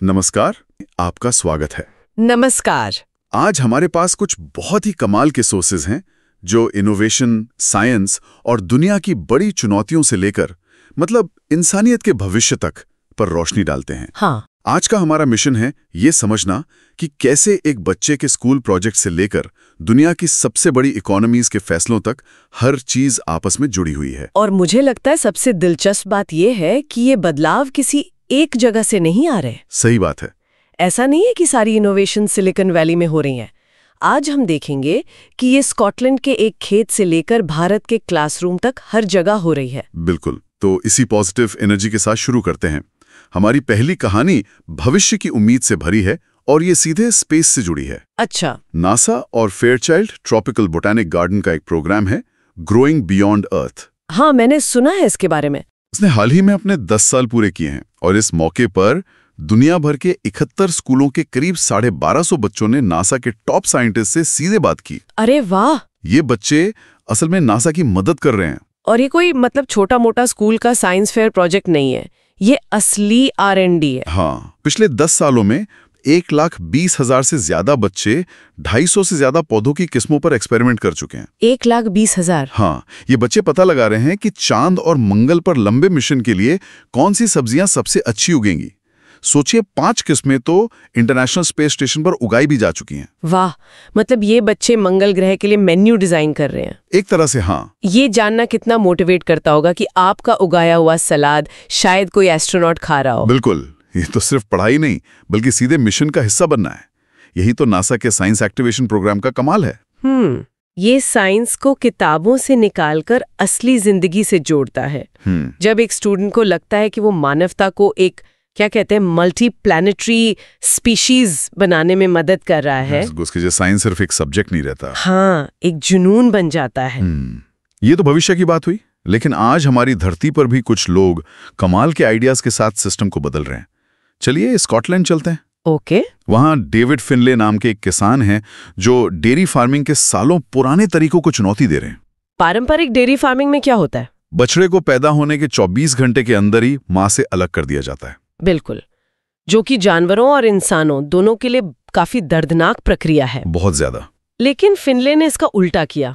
नमस्कार, आपका स्वागत है। नमस्कार। आज हमारे पास कुछ बहुत ही कमाल के सोर्सेज हैं जो इनोवेशन, साइंस और दुनिया की बड़ी चुनौतियों से लेकर मतलब इंसानियत के भविष्य तक पर रोशनी डालते हैं। हाँ। आज का हमारा मिशन है ये समझना कि कैसे एक बच्चे के स्कूल प्रोजेक्ट से लेकर दुनिया की सबसे बड़ी इकोनॉमीज के फैसलों तक हर चीज आपस में जुड़ी हुई है। और मुझे लगता है सबसे दिलचस्प बात यह है कि ये बदलाव किसी एक जगह से नहीं आ रहे। सही बात है। ऐसा नहीं है कि सारी इनोवेशन सिलिकॉन वैली में हो रही हैं। आज हम देखेंगे कि ये स्कॉटलैंड के एक खेत से लेकर भारत के क्लासरूम तक हर जगह हो रही है। बिल्कुल। तो इसी पॉजिटिव एनर्जी के साथ शुरू करते हैं। हमारी पहली कहानी भविष्य की उम्मीद से भरी है और ये सीधे स्पेस से जुड़ी है। अच्छा। नासा और फेयरचाइल्ड ट्रॉपिकल बोटैनिक गार्डन का एक प्रोग्राम है, ग्रोइंग बियॉन्ड अर्थ। हाँ, मैंने सुना है इसके बारे में। उसने हाल ही में अपने 10 साल पूरे किए हैं और इस मौके पर दुनिया भर के 71 स्कूलों के करीब 1250 बच्चों ने नासा के टॉप साइंटिस्ट से सीधे बात की। अरे वाह! ये बच्चे असल में नासा की मदद कर रहे हैं। और ये कोई मतलब छोटा मोटा स्कूल का साइंस फेयर प्रोजेक्ट नहीं है, ये असली R&D है। हाँ, पिछले 10 सालों में 1,20,000 से ज्यादा बच्चे 250 से ज्यादा पौधों की किस्मों पर एक्सपेरिमेंट कर चुके हैं। 1,20,000? हाँ, ये बच्चे पता लगा रहे हैं कि चांद और मंगल पर लंबे मिशन के लिए कौन सी सब्जियां सबसे अच्छी उगेंगी। सोचिए, 5 किस्में तो इंटरनेशनल स्पेस स्टेशन पर उगाई भी जा चुकी हैं। वाह! मतलब ये बच्चे मंगल ग्रह के लिए मेन्यू डिजाइन कर रहे हैं। एक तरह से हाँ। ये जानना कितना मोटिवेट करता होगा कि आपका उगाया हुआ सलाद शायद कोई एस्ट्रोनॉट खा रहा हो। बिल्कुल। ये तो सिर्फ पढ़ाई नहीं बल्कि सीधे मिशन का हिस्सा बनना है। यही तो नासा के साइंस एक्टिवेशन प्रोग्राम का कमाल है। ये साइंस को किताबों से निकालकर असली जिंदगी से जोड़ता है। जब एक स्टूडेंट को लगता है कि वो मानवता को एक क्या कहते हैं मल्टी प्लैनेटरी स्पीशीज बनाने में मदद कर रहा है, उसके जो साइंस सिर्फ एक सब्जेक्ट नहीं रहता। हाँ, एक जुनून बन जाता है। ये तो भविष्य की बात हुई, लेकिन आज हमारी धरती पर भी कुछ लोग कमाल के आइडियाज के साथ सिस्टम को बदल रहे हैं। चलिए स्कॉटलैंड चलते हैं। ओके। वहां डेविड फिनले नाम के एक किसान हैं जो डेयरी फार्मिंग के सालों पुराने तरीकों को चुनौती दे रहे हैं। पारंपरिक डेयरी फार्मिंग में क्या होता है? बछड़े को पैदा होने के 24 घंटे के अंदर ही मां से अलग कर दिया जाता है। बिल्कुल, जो कि जानवरों और इंसानों दोनों के लिए काफी दर्दनाक प्रक्रिया है। बहुत ज्यादा। लेकिन फिनले ने इसका उल्टा किया।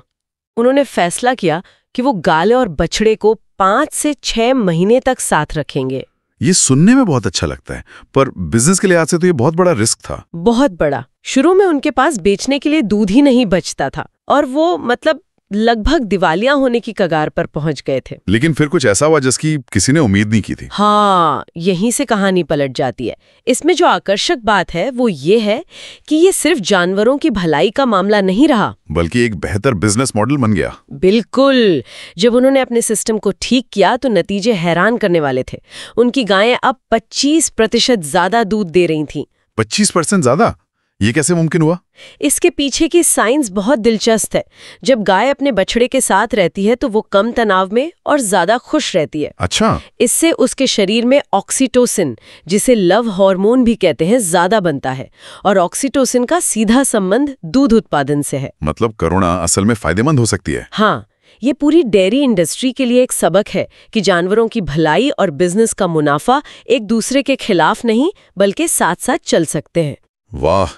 उन्होंने फैसला किया कि वो गाय और बछड़े को 5 से 6 महीने तक साथ रखेंगे। ये सुनने में बहुत अच्छा लगता है, पर बिजनेस के लिहाज से तो ये बहुत बड़ा रिस्क था। बहुत बड़ा। शुरू में उनके पास बेचने के लिए दूध ही नहीं बचता था और वो मतलब लगभग दिवालिया होने की कगार पर पहुंच गए थे। लेकिन फिर कुछ ऐसा हुआ जिसकी किसी ने उम्मीद नहीं की थी। हाँ, यहीं से कहानी पलट जाती है। इसमें जो आकर्षक बात है वो ये है कि ये सिर्फ जानवरों की भलाई का मामला नहीं रहा, बल्कि एक बेहतर बिजनेस मॉडल बन गया। बिल्कुल। जब उन्होंने अपने सिस्टम को ठीक किया तो नतीजे हैरान करने वाले थे। उनकी गायें अब 25% ज्यादा दूध दे रही थीं। 25% ज्यादा? ये कैसे मुमकिन हुआ? इसके पीछे की साइंस बहुत दिलचस्प है। जब गाय अपने बछड़े के साथ रहती है तो वो कम तनाव में और ज्यादा खुश रहती है। अच्छा। इससे उसके शरीर में ऑक्सीटोसिन, जिसे लव हार्मोन भी कहते हैं, ज्यादा बनता है और ऑक्सीटोसिन का सीधा संबंध दूध उत्पादन से है। मतलब करुणा असल में फायदेमंद हो सकती है। हाँ, ये पूरी डेयरी इंडस्ट्री के लिए एक सबक है कि जानवरों की भलाई और बिजनेस का मुनाफा एक दूसरे के खिलाफ नहीं बल्कि साथ साथ चल सकते हैं। वाह!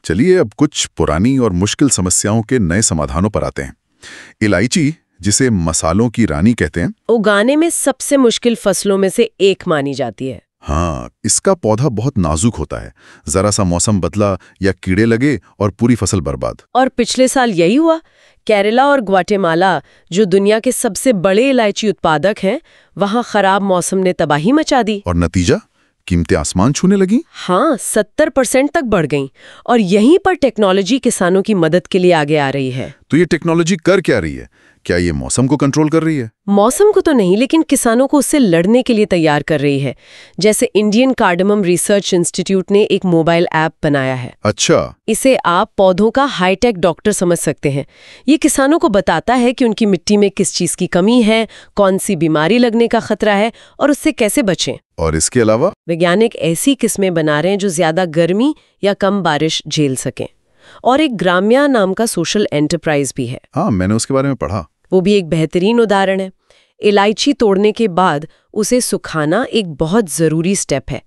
चलिए अब कुछ पुरानी और मुश्किल समस्याओं के नए समाधानों पर आते हैं। इलायची, जिसे मसालों की रानी कहते हैं, उगाने में सबसे मुश्किल फसलों में से एक मानी जाती है। हाँ, इसका पौधा बहुत नाजुक होता है। जरा सा मौसम बदला या कीड़े लगे और पूरी फसल बर्बाद। और पिछले साल यही हुआ। केरला और ग्वाटेमाला, जो दुनिया के सबसे बड़े इलायची उत्पादक हैं, वहां खराब मौसम ने तबाही मचा दी। और नतीजा? कीमतें आसमान छूने लगी। हाँ, 70% तक बढ़ गईं। और यहीं पर टेक्नोलॉजी किसानों की मदद के लिए आगे आ रही है। तो ये टेक्नोलॉजी कर क्या रही है? क्या ये मौसम को कंट्रोल कर रही है? मौसम को तो नहीं, लेकिन किसानों को उससे लड़ने के लिए तैयार कर रही है। जैसे इंडियन कार्डमम रिसर्च इंस्टीट्यूट ने एक मोबाइल ऐप बनाया है। अच्छा। इसे आप पौधों का हाईटेक डॉक्टर समझ सकते हैं। ये किसानों को बताता है कि उनकी मिट्टी में किस चीज की कमी है, कौन सी बीमारी लगने का खतरा है और उससे कैसे बचें। और इसके अलावा वैज्ञानिक ऐसी किस्में बना रहे हैं जो ज्यादा गर्मी या कम बारिश झेल सकें। और एक ग्राम्या नाम का सोशल एंटरप्राइज भी है। हाँ, मैंने उसके बारे में पढ़ा। वो भी एक बेहतरीन उदाहरण है। इलायची तोड़ने के बाद उसे सुखाना एक बहुत जरूरी स्टेप है।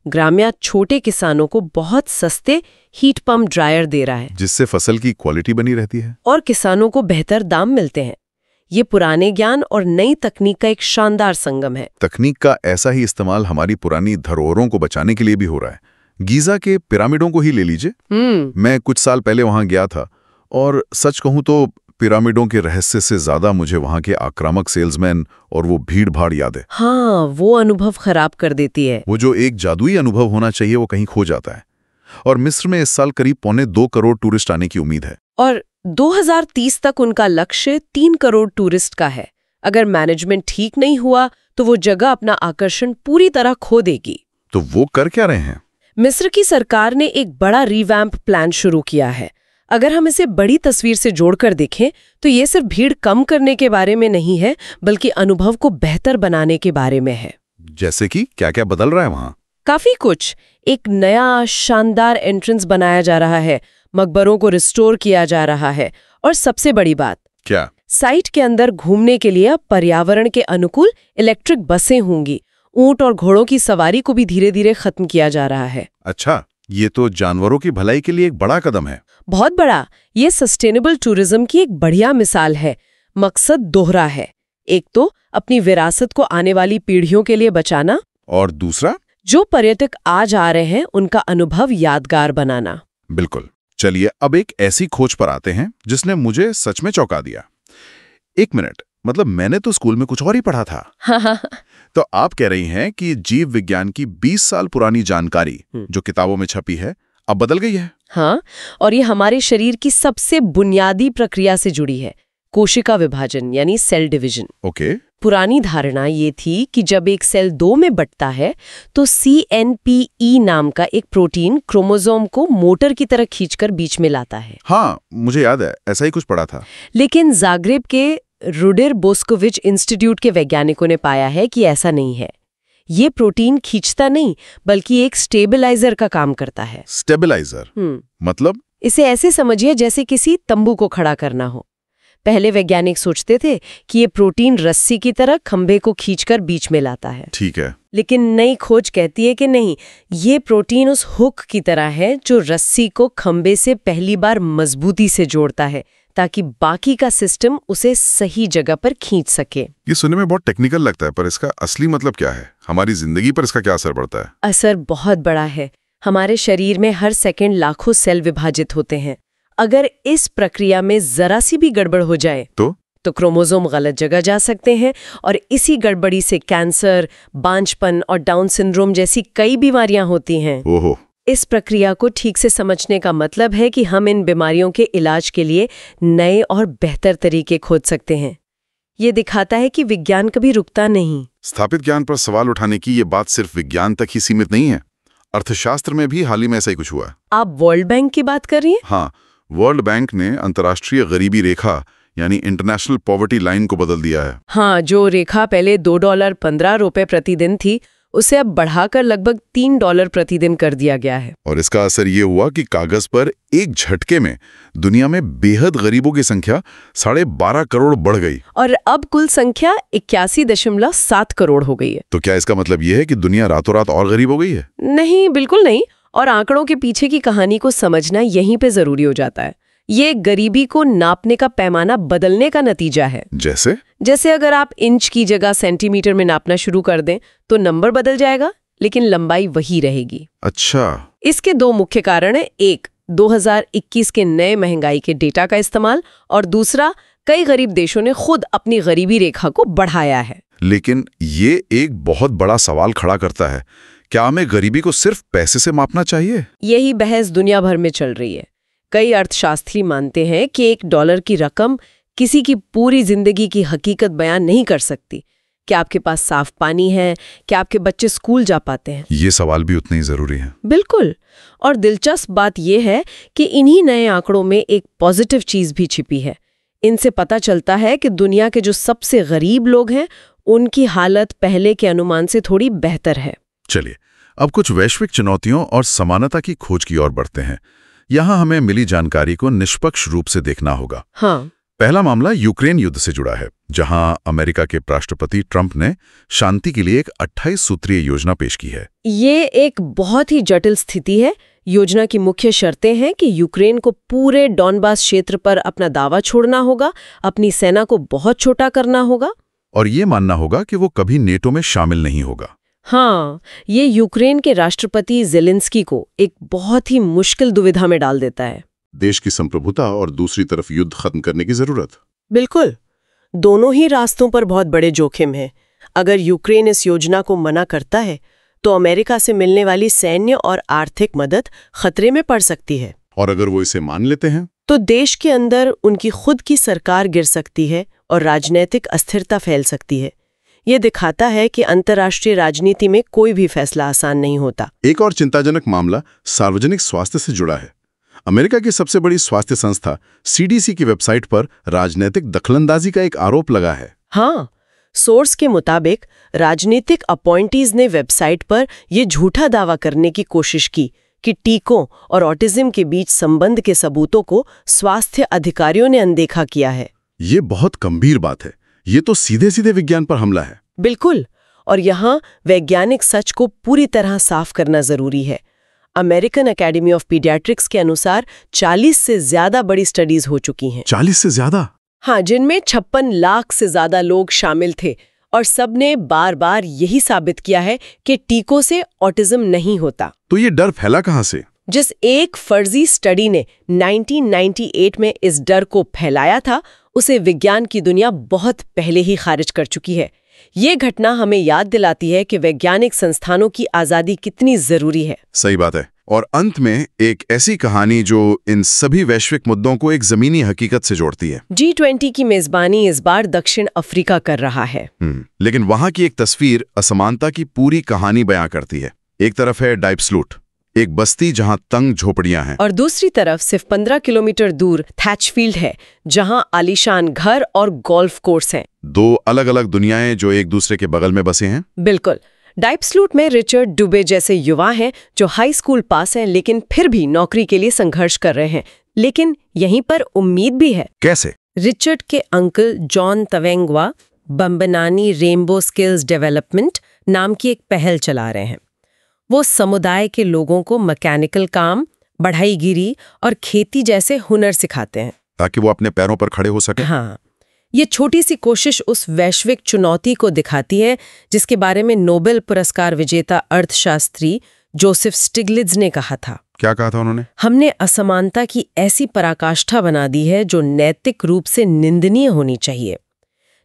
ग्राम्या छोटे किसानों को बहुत सस्ते हीट पंप ड्रायर दे रहा है, जिससे फसल की क्वालिटी बनी रहती है और किसानों को बेहतर दाम मिलते हैं। ये पुराने ज्ञान और नई तकनीक का एक शानदार संगम है। तकनीक का ऐसा ही इस्तेमाल हमारी पुरानी धरोहरों को बचाने के लिए भी हो रहा है। गीजा के पिरामिडों को ही ले लीजिए। मैं कुछ साल पहले वहां गया था और सच कहूं तो पिरामिडों के रहस्य से ज्यादा मुझे वहां के आक्रामक सेल्समैन और वो भीड़ भाड़ याद है। हाँ, वो अनुभव खराब कर देती है। वो जो एक जादुई अनुभव होना चाहिए वो कहीं खो जाता है। और मिस्र में इस साल करीब 1.25 करोड़ टूरिस्ट आने की उम्मीद है, और 2030 तक उनका लक्ष्य 3 करोड़ टूरिस्ट का है। अगर मैनेजमेंट ठीक नहीं हुआ तो वो जगह अपना आकर्षण पूरी तरह खो देगी। तो वो कर क्या रहे हैं? मिस्र की सरकार ने एक बड़ा रिवैम्प प्लान शुरू किया है। अगर हम इसे बड़ी तस्वीर से जोड़कर देखें तो ये सिर्फ भीड़ कम करने के बारे में नहीं है, बल्कि अनुभव को बेहतर बनाने के बारे में है। जैसे कि क्या-क्या बदल रहा है वहां? काफी कुछ। एक नया शानदार एंट्रेंस बनाया जा रहा है, मकबरों को रिस्टोर किया जा रहा है, और सबसे बड़ी बात, क्या? साइट के अंदर घूमने के लिए पर्यावरण के अनुकूल इलेक्ट्रिक बसें होंगी। ऊंट और घोड़ों की सवारी को भी धीरे धीरे खत्म किया जा रहा है। अच्छा, ये तो जानवरों की भलाई के लिए एक बड़ा कदम है। बहुत बड़ा। ये सस्टेनेबल टूरिज्म की एक बढ़िया मिसाल है। मकसद दोहरा है, एक तो अपनी विरासत को आने वाली पीढ़ियों के लिए बचाना, और दूसरा, जो पर्यटक आज आ रहे हैं उनका अनुभव यादगार बनाना। बिल्कुल। चलिए अब एक ऐसी खोज पर आते हैं जिसने मुझे सच में चौंका दिया। 1 मिनट, मतलब मैंने तो स्कूल में कुछ और ही पढ़ा था। तो आप कह रही हैं कि जीव विज्ञान की 20 साल पुरानी जानकारी जो किताबों में छपी है अब बदल गई है। हाँ, और ये हमारे शरीर की सबसे बुनियादी प्रक्रिया से जुड़ी है, कोशिका विभाजन यानी सेल डिवीजन। ओके। पुरानी धारणा ये थी कि जब एक सेल 2 में बंटता है तो CNPE नाम का एक प्रोटीन क्रोमोसोम को मोटर की तरह खींचकर बीच में लाता है। हाँ, मुझे याद है, ऐसा ही कुछ पढ़ा था। लेकिन जाग्रेब के रुडिर बोस्कोविच इंस्टीट्यूट के वैज्ञानिकों ने पाया है कि ऐसा नहीं है। ये प्रोटीन खींचता नहीं, बल्कि एक स्टेबलाइजर का काम करता है। स्टेबलाइजर? मतलब? इसे ऐसे समझिए जैसे किसी तंबू को खड़ा करना हो। पहले वैज्ञानिक सोचते थे कि ये प्रोटीन रस्सी की तरह खंभे को खींचकर बीच में लाता है। ठीक है। लेकिन नई खोज कहती है कि नहीं, ये प्रोटीन उस हुक की तरह है जो रस्सी को खंभे से पहली बार मजबूती से जोड़ता है, ताकि बाकी का सिस्टम उसे सही जगह पर खींच सके। ये सुनने में बहुत टेक्निकल लगता है, पर इसका असली मतलब क्या है? हमारी जिंदगी पर इसका क्या असर पड़ता है? असर बहुत बड़ा है। हमारे शरीर में हर सेकंड लाखों सेल विभाजित होते हैं। अगर इस प्रक्रिया में जरा सी भी गड़बड़ हो जाए तो क्रोमोसोम गलत जगह जा सकते हैं, और इसी गड़बड़ी से कैंसर, बांझपन और डाउन सिंड्रोम जैसी कई बीमारियां होती हैं। ओहो। इस प्रक्रिया को ठीक से समझने का मतलब है कि हम इन बीमारियों के इलाज के लिए नए और बेहतर तरीके खोज सकते हैं। ये दिखाता है कि विज्ञान कभी रुकता नहीं। स्थापित ज्ञान पर सवाल उठाने की ये बात सिर्फ विज्ञान तक ही सीमित नहीं है। अर्थशास्त्र में भी हाल ही में ऐसा ही कुछ हुआ। आप वर्ल्ड बैंक की बात कर रही हैं? हाँ, वर्ल्ड बैंक ने अंतर्राष्ट्रीय गरीबी रेखा यानी इंटरनेशनल पॉवर्टी लाइन को बदल दिया है। हाँ, जो रेखा पहले $2.15 प्रतिदिन थी, उसे अब बढ़ाकर लगभग $3 प्रतिदिन कर दिया गया है। और इसका असर ये हुआ कि कागज पर एक झटके में दुनिया में बेहद गरीबों की संख्या 12.5 करोड़ बढ़ गई, और अब कुल संख्या 81.7 करोड़ हो गई है। तो क्या इसका मतलब ये है कि दुनिया रातों रात और गरीब हो गई है? नहीं, बिल्कुल नहीं। और आंकड़ों के पीछे की कहानी को समझना यहीं पे जरूरी हो जाता है। ये गरीबी को नापने का पैमाना बदलने का नतीजा है। जैसे अगर आप इंच की जगह सेंटीमीटर में नापना शुरू कर दें तो नंबर बदल जाएगा, लेकिन लंबाई वही रहेगी। अच्छा। इसके 2 मुख्य कारण हैं। एक, 2021 के नए महंगाई के डेटा का इस्तेमाल, और दूसरा, कई गरीब देशों ने खुद अपनी गरीबी रेखा को बढ़ाया है। लेकिन ये एक बहुत बड़ा सवाल खड़ा करता है, क्या हमें गरीबी को सिर्फ पैसे से मापना चाहिए? यही बहस दुनिया भर में चल रही है। कई अर्थशास्त्री मानते हैं कि $1 की रकम किसी की पूरी जिंदगी की हकीकत बयान नहीं कर सकती। क्या आपके पास साफ पानी है? क्या आपके बच्चे स्कूल जा पाते हैं? ये सवाल भी उतने ही जरूरी है। बिल्कुल। और दिलचस्प बात यह है कि इन्हीं नए आंकड़ों में एक पॉजिटिव चीज भी छिपी है। इनसे पता चलता है कि दुनिया के जो सबसे गरीब लोग हैं, उनकी हालत पहले के अनुमान से थोड़ी बेहतर है। चलिए अब कुछ वैश्विक चुनौतियों और समानता की खोज की ओर बढ़ते हैं। यहाँ हमें मिली जानकारी को निष्पक्ष रूप से देखना होगा। हाँ। पहला मामला यूक्रेन युद्ध से जुड़ा है, जहां अमेरिका के राष्ट्रपति ट्रंप ने शांति के लिए एक 28 सूत्रीय योजना पेश की है। ये एक बहुत ही जटिल स्थिति है। योजना की मुख्य शर्तें हैं कि यूक्रेन को पूरे डॉनबास क्षेत्र पर अपना दावा छोड़ना होगा, अपनी सेना को बहुत छोटा करना होगा और ये मानना होगा कि वो कभी नेटो में शामिल नहीं होगा। हाँ, ये यूक्रेन के राष्ट्रपति ज़ेलेंस्की को एक बहुत ही मुश्किल दुविधा में डाल देता है। देश की संप्रभुता और दूसरी तरफ युद्ध खत्म करने की जरूरत। बिल्कुल, दोनों ही रास्तों पर बहुत बड़े जोखिम हैं। अगर यूक्रेन इस योजना को मना करता है तो अमेरिका से मिलने वाली सैन्य और आर्थिक मदद खतरे में पड़ सकती है। और अगर वो इसे मान लेते हैं तो देश के अंदर उनकी खुद की सरकार गिर सकती है और राजनीतिक अस्थिरता फैल सकती है। ये दिखाता है कि अंतर्राष्ट्रीय राजनीति में कोई भी फैसला आसान नहीं होता। एक और चिंताजनक मामला सार्वजनिक स्वास्थ्य से जुड़ा है। अमेरिका की सबसे बड़ी स्वास्थ्य संस्था CDC की वेबसाइट पर राजनीतिक दखलंदाजी का एक आरोप लगा है। हाँ, सोर्स के मुताबिक राजनीतिक अपॉइंटीज ने वेबसाइट पर यह झूठा दावा करने की कोशिश की कि टीकों और ऑटिज्म के बीच संबंध के सबूतों को स्वास्थ्य अधिकारियों ने अनदेखा किया है। ये बहुत गंभीर बात है। ये तो सीधे सीधे विज्ञान पर हमला है। बिल्कुल, और यहाँ वैज्ञानिक सच को पूरी तरह साफ करना जरूरी है। अमेरिकन एकेडमी ऑफ पीडियाट्रिक्स के अनुसार 40 से ज्यादा बड़ी स्टडीज हो चुकी हैं। 40 से ज्यादा? हाँ, जिनमें 56 लाख से ज्यादा लोग शामिल थे और सबने बार बार यही साबित किया है कि टीकों से ऑटिज्म नहीं होता। तो ये डर फैला कहाँ से? जिस एक फर्जी स्टडी ने 1998 में इस डर को फैलाया था, उसे विज्ञान की दुनिया बहुत पहले ही खारिज कर चुकी है। ये घटना हमें याद दिलाती है कि वैज्ञानिक संस्थानों की आज़ादी कितनी जरूरी है। सही बात है। और अंत में एक ऐसी कहानी जो इन सभी वैश्विक मुद्दों को एक जमीनी हकीकत से जोड़ती है। G20 की मेजबानी इस बार दक्षिण अफ्रीका कर रहा है। लेकिन वहां की एक तस्वीर असमानता की पूरी कहानी बयां करती है। एक तरफ है डाइप्सलूट, एक बस्ती जहां तंग झोपड़ियां हैं, और दूसरी तरफ सिर्फ 15 किलोमीटर दूर थैचफील्ड है, जहां आलीशान घर और गोल्फ कोर्स हैं। दो अलग अलग दुनियाएं जो एक दूसरे के बगल में बसे हैं। बिल्कुल। डाइप्सलूट में रिचर्ड डुबे जैसे युवा हैं जो हाई स्कूल पास हैं लेकिन फिर भी नौकरी के लिए संघर्ष कर रहे हैं। लेकिन यहीं पर उम्मीद भी है। कैसे? रिचर्ड के uncle John Tavengwa Bambanani rainbow skills development नाम की एक पहल चला रहे हैं। वो समुदाय के लोगों को मैकेनिकल काम, बढ़ाईगिरी और खेती जैसे हुनर सिखाते हैं ताकि वो अपने पैरों पर खड़े हो सके। हाँ, ये छोटी सी कोशिश उस वैश्विक चुनौती को दिखाती है जिसके बारे में नोबेल पुरस्कार विजेता अर्थशास्त्री जोसेफ स्टिग्लिट्ज ने कहा था। क्या कहा था उन्होंने? हमने असमानता की ऐसी पराकाष्ठा बना दी है जो नैतिक रूप से निंदनीय होनी चाहिए।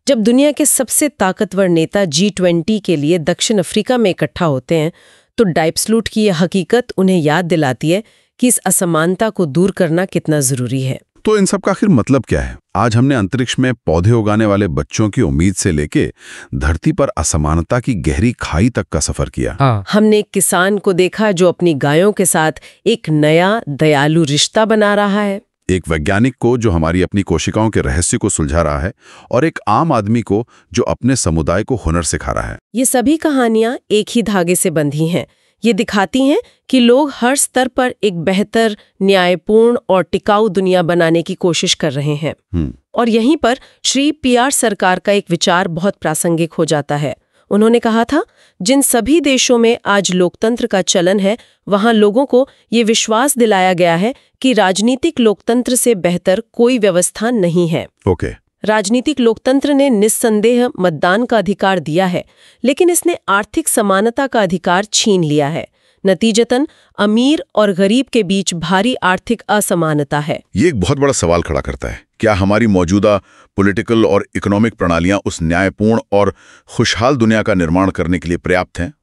जब दुनिया के सबसे ताकतवर नेता G20 के लिए दक्षिण अफ्रीका में इकट्ठा होते हैं तो डाइप्सलूट की यह हकीकत उन्हें याद दिलाती है कि इस असमानता को दूर करना कितना जरूरी है। तो इन सब का आखिर मतलब क्या है? आज हमने अंतरिक्ष में पौधे उगाने वाले बच्चों की उम्मीद से लेके धरती पर असमानता की गहरी खाई तक का सफर किया। हमने एक किसान को देखा जो अपनी गायों के साथ एक नया दयालु रिश्ता बना रहा है, एक वैज्ञानिक को जो हमारी अपनी कोशिकाओं के रहस्य को सुलझा रहा है, और एक आम आदमी को जो अपने समुदाय को हुनर सिखा रहा है। ये सभी कहानियां एक ही धागे से बंधी हैं। ये दिखाती हैं कि लोग हर स्तर पर एक बेहतर, न्यायपूर्ण और टिकाऊ दुनिया बनाने की कोशिश कर रहे हैं। और यहीं पर श्री PR सरकार का एक विचार बहुत प्रासंगिक हो जाता है। उन्होंने कहा था, जिन सभी देशों में आज लोकतंत्र का चलन है वहां लोगों को ये विश्वास दिलाया गया है कि राजनीतिक लोकतंत्र से बेहतर कोई व्यवस्था नहीं है। राजनीतिक लोकतंत्र ने निस्संदेह मतदान का अधिकार दिया है, लेकिन इसने आर्थिक समानता का अधिकार छीन लिया है। नतीजतन अमीर और गरीब के बीच भारी आर्थिक असमानता है। ये एक बहुत बड़ा सवाल खड़ा करता है। क्या हमारी मौजूदा पॉलिटिकल और इकोनॉमिक प्रणालियां उस न्यायपूर्ण और खुशहाल दुनिया का निर्माण करने के लिए पर्याप्त हैं?